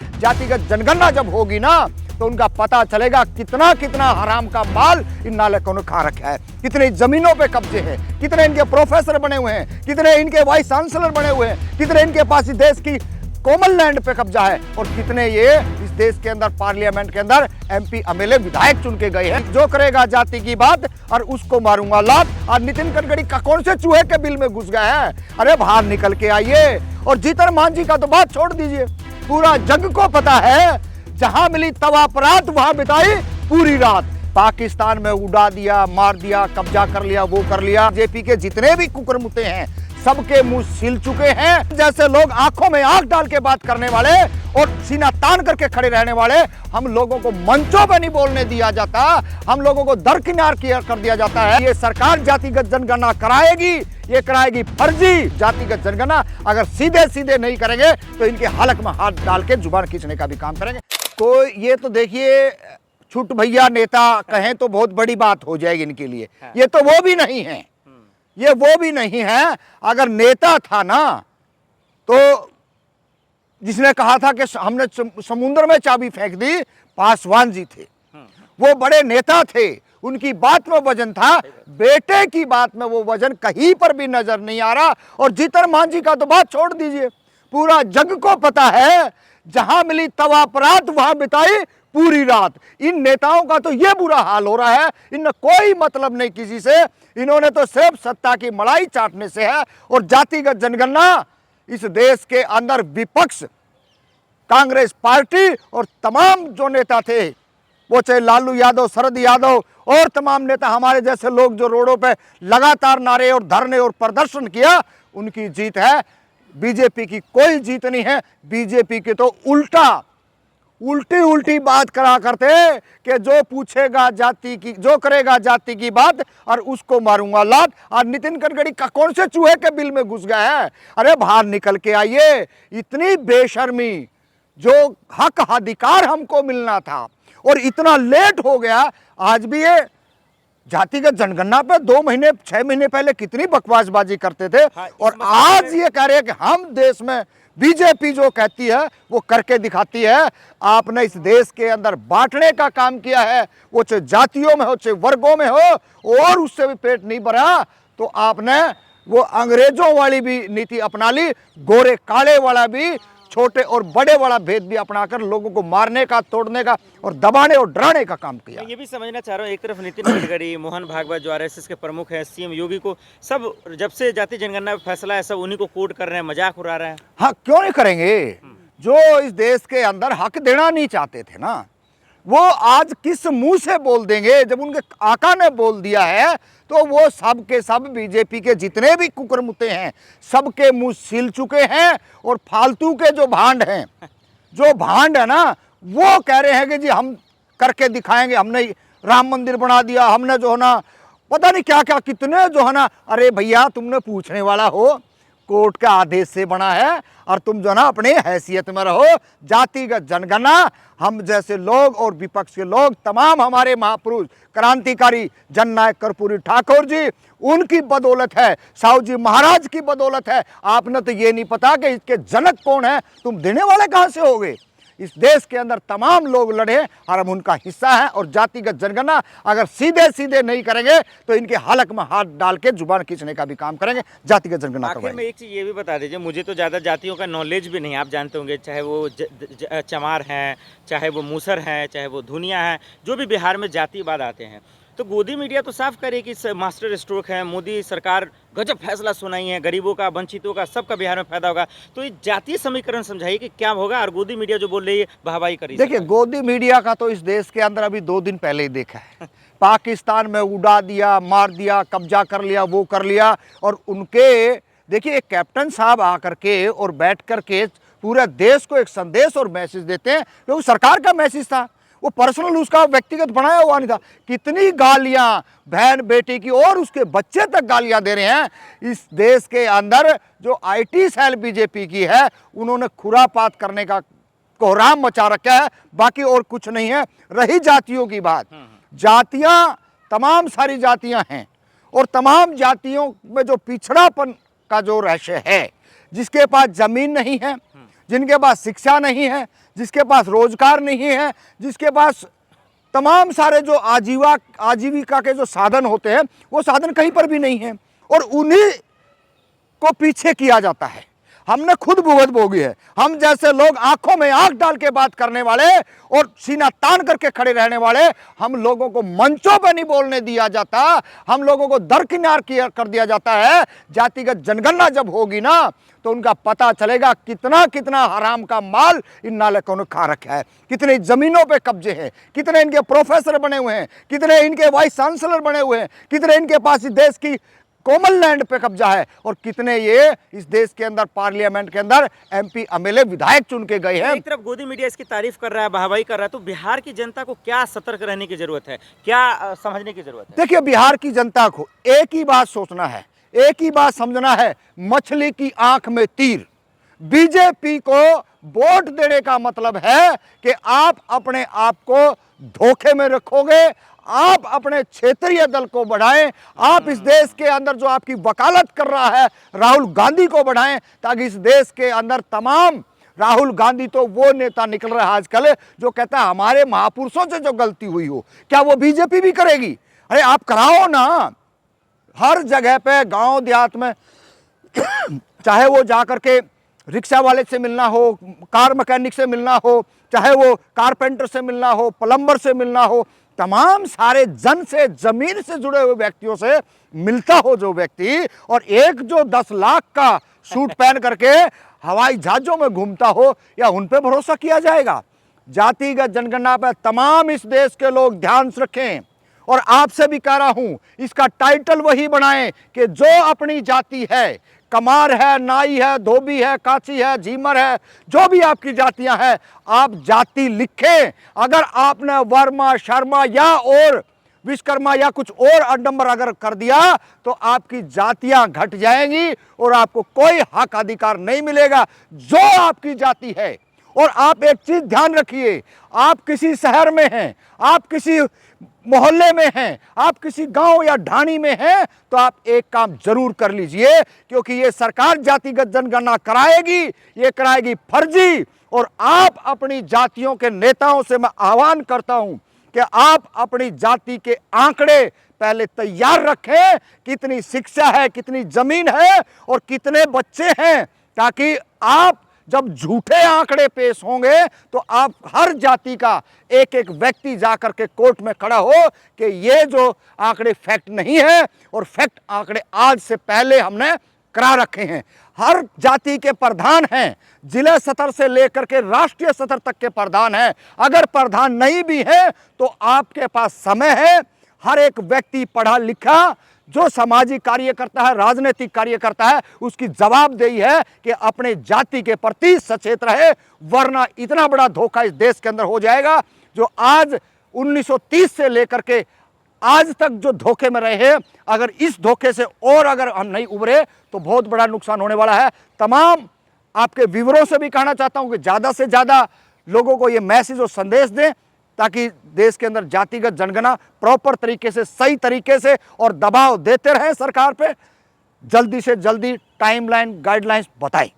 जातिगत जनगणना जब होगी ना तो उनका पता चलेगा कितना कितना हराम का माल इन नालकों ने खा रखा है, कितने जमीनों पे कब्जे हैं, कितने इनके प्रोफेसर बने हुए हैं, कितने इनके वाइस चांसलर बने हुए हैं, कितने इनके पास इस देश की कॉमन लैंड पे कब्जा है और कितने ये इस देश के अंदर पार्लियामेंट के अंदर एमपी एमएलए विधायक चुन के गए हैं। जो करेगा जाति की बात और उसको मारूंगा लात। और नितिन गडकरी का कौन से चूहे के बिल में घुस गया है? अरे बाहर निकल के आइए। और जीतन मान जी का तो बात छोड़ दीजिए, पूरा जग को पता है जहां मिली तवा परात वहां बिताई पूरी रात। पाकिस्तान में उड़ा दिया, मार दिया, कब्जा कर लिया, वो कर लिया। जेपी के जितने भी कुकरमुते हैं सबके मुंह सिल चुके हैं। जैसे लोग आंखों में आंख डाल के बात करने वाले और सीना तान करके खड़े रहने वाले, हम लोगों को मंचों पर नहीं बोलने दिया जाता, हम लोगों को दरकिनार कर दिया जाता है। ये सरकार जातिगत जनगणना कराएगी, ये कराएगी फर्जी जातिगत जनगणना। अगर सीधे सीधे नहीं करेंगे तो इनके हलक में हाथ डाल के जुबान खींचने का भी काम करेंगे। तो ये तो देखिए, छुट भैया नेता कहें तो बहुत बड़ी बात हो जाएगी इनके लिए। ये तो वो भी नहीं है, ये वो भी नहीं है। अगर नेता था ना तो जिसने कहा था कि हमने समुद्र में चाबी फेंक दी, पासवान जी थे। वो बड़े नेता थे, उनकी बात में वजन था। बेटे की बात में वो वजन कहीं पर भी नजर नहीं आ रहा। और जीतन मान जी का तो बात छोड़ दीजिए, पूरा जग को पता है जहां मिली तवा परात वहां बिताई पूरी रात। इन नेताओं का तो ये बुरा हाल हो रहा है, इनने कोई मतलब नहीं किसी से, इन्होंने तो सिर्फ सत्ता की मलाई चाटने से है। और जातिगत जनगणना इस देश के अंदर विपक्ष, कांग्रेस पार्टी और तमाम जो नेता थे, वो चाहे लालू यादव, शरद यादव और तमाम नेता, हमारे जैसे लोग जो रोडों पे लगातार नारे और धरने और प्रदर्शन किया, उनकी जीत है। बीजेपी की कोई जीत नहीं है। बीजेपी के तो उल्टी उल्टी बात करा करते कि जो पूछेगा जाति की, जो करेगा जाति की बात और उसको मारूंगा लात। और नितिन गडकरी का कौन से चूहे के बिल में घुस गया है? अरे बाहर निकल के आइए। इतनी बेशर्मी, जो हक अधिकार हमको मिलना था और इतना लेट हो गया। आज भी ये जातिगत जनगणना पे 2 महीने 6 महीने पहले कितनी बकवासबाजी करते थे। और आज ये कह रहे हैं कि हम देश में, बीजेपी जो कहती है वो करके दिखाती है। आपने इस देश के अंदर बांटने का काम किया है, वो चाहे जातियों में हो चाहे वर्गों में हो, और उससे भी पेट नहीं भरा तो आपने वो अंग्रेजों वाली भी नीति अपना ली, गोरे काले वाला भी, छोटे और बड़े वाला भेद भी अपनाकर लोगों को मारने का, तोड़ने का और दबाने और डराने का काम किया। मैं ये भी समझना चाह रहा हूँ, एक तरफ नितिन गडकरी, मोहन भागवत जो आरएसएस के प्रमुख हैं, सीएम योगी को सब जब से जाति जनगणना फैसला है सब उन्हीं को कोट कर रहे हैं, मजाक उड़ा रहे हैं। हाँ, क्यों नहीं करेंगे? जो इस देश के अंदर हक देना नहीं चाहते थे ना, वो आज किस मुंह से बोल देंगे? जब उनके आका ने बोल दिया है तो वो सब के सब बीजेपी के जितने भी कुकरमुते हैं सबके मुंह सिल चुके हैं। और फालतू के जो भांड हैं, जो भांड है ना, वो कह रहे हैं कि जी हम करके दिखाएंगे, हमने राम मंदिर बना दिया, हमने जो है ना पता नहीं क्या क्या कितने जो है ना। अरे भैया, तुमने पूछने वाला हो, कोर्ट का आदेश से बना है और तुम जो ना अपने हैसियत में रहो। जातिगत जनगणना हम जैसे लोग और विपक्ष के लोग, तमाम हमारे महापुरुष क्रांतिकारी जननायक कर्पूरी ठाकुर जी, उनकी बदौलत है, साहू जी महाराज की बदौलत है। आपने तो ये नहीं पता कि इसके जनक कौन है, तुम देने वाले कहां से होगे? इस देश के अंदर तमाम लोग लड़े और हम उनका हिस्सा है। और जातिगत जनगणना अगर सीधे सीधे नहीं करेंगे तो इनके हलक में हाथ डाल के जुबान खींचने का भी काम करेंगे। जातिगत जनगणना आखिर में एक चीज़ ये भी बता दीजिए, मुझे तो ज़्यादा जातियों का नॉलेज भी नहीं, आप जानते होंगे, चाहे वो चमार हैं, चाहे वो मूसर हैं, चाहे वो धुनिया हैं, जो भी बिहार में जातिवाद आते हैं। तो गोदी मीडिया तो साफ करे कि मास्टर स्ट्रोक है, मोदी सरकार गजब फैसला सुनाई है, गरीबों का, वंचितों का, सबका बिहार में फायदा होगा। तो ये जातीय समीकरण समझाइए कि क्या होगा। और गोदी मीडिया जो बोल रही है वाहवाही करिए। देखिए, गोदी मीडिया का तो इस देश के अंदर अभी 2 दिन पहले ही देखा है। पाकिस्तान में उड़ा दिया, मार दिया, कब्जा कर लिया, वो कर लिया। और उनके देखिए, एक कैप्टन साहब आकर के और बैठ कर के पूरे देश को एक संदेश और मैसेज देते हैं। वो सरकार का मैसेज था, वो पर्सनल उसका व्यक्तिगत बनाया हुआ नहीं था। कितनी गालियां बहन बेटी की और उसके बच्चे तक गालियां दे रहे हैं। इस देश के अंदर जो आईटी सेल बीजेपी की है, उन्होंने खुरापात करने का कोहराम मचा रखा है, बाकी और कुछ नहीं है। रही जातियों की बात, जातियां तमाम सारी जातियां हैं और तमाम जातियों में जो पिछड़ापन का जो रहस्य है, जिसके पास जमीन नहीं है, जिनके पास शिक्षा नहीं है, जिसके पास रोजगार नहीं है, जिसके पास तमाम सारे जो आजीविका के जो साधन होते हैं वो साधन कहीं पर भी नहीं है, और उन्हीं को पीछे किया जाता है। हमने खुद भुगत भोगी है। हम जैसे लोग आंखों में आंख डाल के बात करने वाले और सीना तान करके खड़े रहने वाले, हम लोगों को मंचों पर नहीं बोलने दिया जाता, हम लोगों को दरकिनार कर दिया जाता है। जातिगत जनगणना जब होगी ना तो उनका पता चलेगा कितना कितना हराम का माल इन नालायकों ने खा रखा है, कितने जमीनों पे कब्जे हैं, कितने इनके प्रोफेसर बने हुए हैं, कितने इनके वाइस चांसलर बने हुए हैं, कितने इनके पास इस देश की कोमल लैंड पे कब्जा है, और कितने ये इस देश के अंदर पार्लियामेंट के अंदर एमपी एमएलए विधायक चुन के गए हैं। एक तरफ गोदी मीडिया इसकी तारीफ कर रहा है, वाहवाही कर रहा है, तो बिहार की जनता को क्या सतर्क रहने की जरूरत है, क्या समझने की जरूरत है? देखिए, बिहार की जनता को एक ही बात सोचना है, एक ही बात समझना है, मछली की आंख में तीर। बीजेपी को वोट देने का मतलब है कि आप अपने आप को धोखे में रखोगे, आप अपने क्षेत्रीय दल को बढ़ाएं, आप इस देश के अंदर जो आपकी वकालत कर रहा है राहुल गांधी को बढ़ाएं, ताकि इस देश के अंदर तमाम, राहुल गांधी तो वो नेता निकल रहा है आजकल जो कहता है हमारे महापुरुषों से जो गलती हुई हो, क्या वो बीजेपी भी करेगी? अरे आप कराओ ना, हर जगह पे गांव देहात में चाहे वो जा करके रिक्शा वाले से मिलना हो, कार मैकेनिक से मिलना हो, चाहे वो कारपेंटर से मिलना हो, प्लम्बर से मिलना हो, तमाम सारे जन से, जमीन से जुड़े हुए व्यक्तियों से मिलता हो जो व्यक्ति, और एक जो 10 लाख का सूट पहन करके हवाई जहाजों में घूमता हो, या उन पे भरोसा किया जाएगा? जातिगत जनगणना पर तमाम इस देश के लोग ध्यान रखें, और आपसे भी कह रहा हूं, इसका टाइटल वही बनाएं कि जो अपनी जाति है, कमार है, नाई है, धोबी है, काची है, झीमर है, जो भी आपकी जातियां हैं, आप जाति लिखें। अगर आपने वर्मा, शर्मा या और विश्वकर्मा या कुछ और अडंबर अगर कर दिया तो आपकी जातियां घट जाएंगी और आपको कोई हक अधिकार नहीं मिलेगा जो आपकी जाति है। और आप एक चीज ध्यान रखिए, आप किसी शहर में हैं, आप किसी मोहल्ले में हैं, आप किसी गांव या ढाणी में हैं, तो आप एक काम जरूर कर लीजिए, क्योंकि ये सरकार जातिगत जनगणना कराएगी, ये कराएगी फर्जी। और आप अपनी जातियों के नेताओं से मैं आह्वान करता हूं कि आप अपनी जाति के आंकड़े पहले तैयार रखें, कितनी शिक्षा है, कितनी जमीन है और कितने बच्चे हैं, ताकि आप जब झूठे आंकड़े पेश होंगे तो आप हर जाति का एक एक व्यक्ति जाकर के कोर्ट में खड़ा हो कि ये जो आंकड़े फैक्ट नहीं है, और फैक्ट आंकड़े आज से पहले हमने करा रखे हैं। हर जाति के प्रधान हैं, जिला स्तर से लेकर के राष्ट्रीय स्तर तक के प्रधान हैं। अगर प्रधान नहीं भी है तो आपके पास समय है, हर एक व्यक्ति पढ़ा लिखा जो सामाजिक कार्य करता है, राजनीतिक कार्य करता है, उसकी जवाबदेही है कि अपने जाति के प्रति सचेत रहे, वरना इतना बड़ा धोखा इस देश के अंदर हो जाएगा जो आज 1930 से लेकर के आज तक जो धोखे में रहे हैं, अगर इस धोखे से और अगर हम नहीं उभरे तो बहुत बड़ा नुकसान होने वाला है। तमाम आपके व्यूअरों से भी कहना चाहता हूं कि ज़्यादा से ज़्यादा लोगों को ये मैसेज और संदेश दें, ताकि देश के अंदर जातिगत जनगणना प्रॉपर तरीके से, सही तरीके से, और दबाव देते रहें सरकार पे, जल्दी से जल्दी टाइमलाइन, गाइडलाइंस बताएं।